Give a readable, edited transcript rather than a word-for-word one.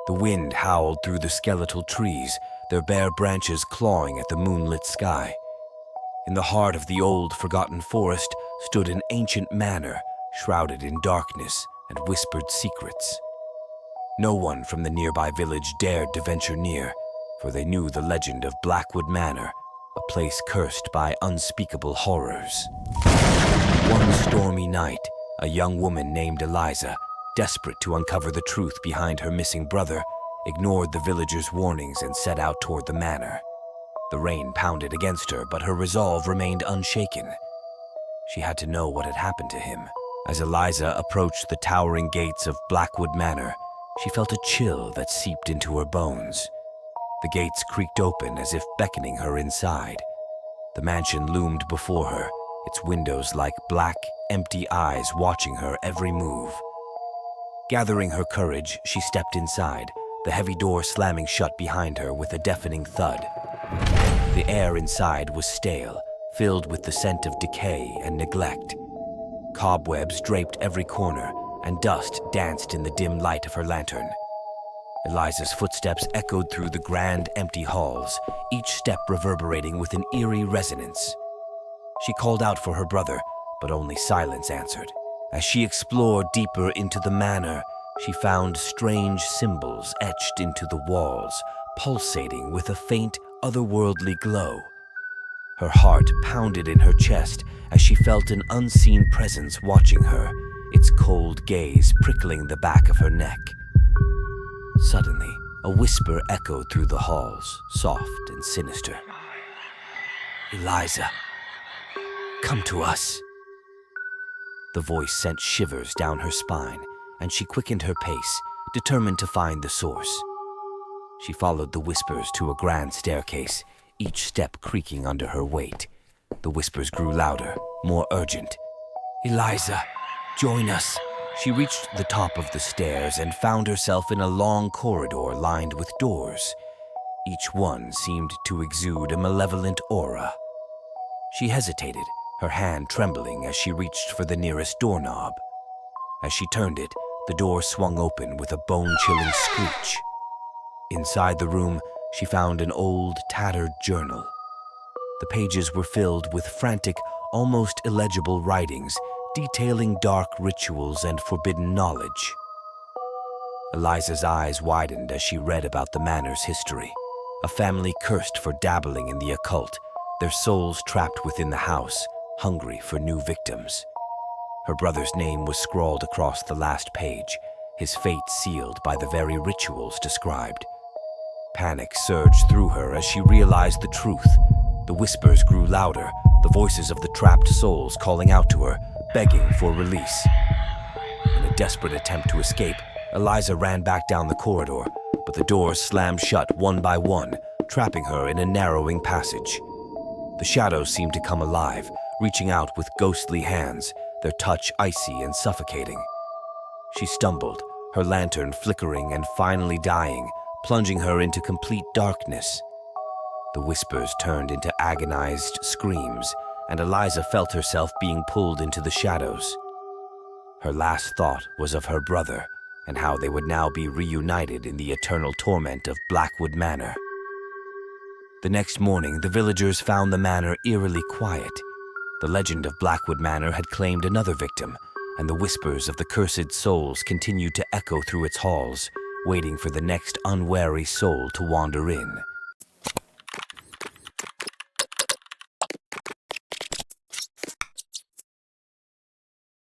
The wind howled through the skeletal trees, their bare branches clawing at the moonlit sky. In the heart of the old, forgotten forest stood an ancient manor, shrouded in darkness and whispered secrets. No one from the nearby village dared to venture near, for they knew the legend of Blackwood Manor, a place cursed by unspeakable horrors. One stormy night, a young woman named Eliza, desperate to uncover the truth behind her missing brother, ignored the villagers' warnings and set out toward the manor. The rain pounded against her, but her resolve remained unshaken. She had to know what had happened to him. As Eliza approached the towering gates of Blackwood Manor, she felt a chill that seeped into her bones. The gates creaked open as if beckoning her inside. The mansion loomed before her, its windows like black, empty eyes watching her every move. Gathering her courage, she stepped inside, the heavy door slamming shut behind her with a deafening thud. The air inside was stale, filled with the scent of decay and neglect. Cobwebs draped every corner, and dust danced in the dim light of her lantern. Eliza's footsteps echoed through the grand, empty halls, each step reverberating with an eerie resonance. She called out for her brother, but only silence answered. As she explored deeper into the manor, she found strange symbols etched into the walls, pulsating with a faint, otherworldly glow. Her heart pounded in her chest as she felt an unseen presence watching her, its cold gaze prickling the back of her neck. Suddenly, a whisper echoed through the halls, soft and sinister. "Eliza, come to us." The voice sent shivers down her spine, and she quickened her pace, determined to find the source. She followed the whispers to a grand staircase, each step creaking under her weight. The whispers grew louder, more urgent. "Eliza, join us." She reached the top of the stairs and found herself in a long corridor lined with doors. Each one seemed to exude a malevolent aura. She hesitated, her hand trembling as she reached for the nearest doorknob. As she turned it, the door swung open with a bone-chilling screech. Inside the room, she found an old, tattered journal. The pages were filled with frantic, almost illegible writings, detailing dark rituals and forbidden knowledge. Eliza's eyes widened as she read about the manor's history. A family cursed for dabbling in the occult, their souls trapped within the house, hungry for new victims. Her brother's name was scrawled across the last page, his fate sealed by the very rituals described. Panic surged through her as she realized the truth. The whispers grew louder, the voices of the trapped souls calling out to her, begging for release. In a desperate attempt to escape, Eliza ran back down the corridor, but the doors slammed shut one by one, trapping her in a narrowing passage. The shadows seemed to come alive, reaching out with ghostly hands, their touch icy and suffocating. She stumbled, her lantern flickering and finally dying, plunging her into complete darkness. The whispers turned into agonized screams, and Eliza felt herself being pulled into the shadows. Her last thought was of her brother, and how they would now be reunited in the eternal torment of Blackwood Manor. The next morning, the villagers found the manor eerily quiet. The legend of Blackwood Manor had claimed another victim, and the whispers of the cursed souls continued to echo through its halls, waiting for the next unwary soul to wander in.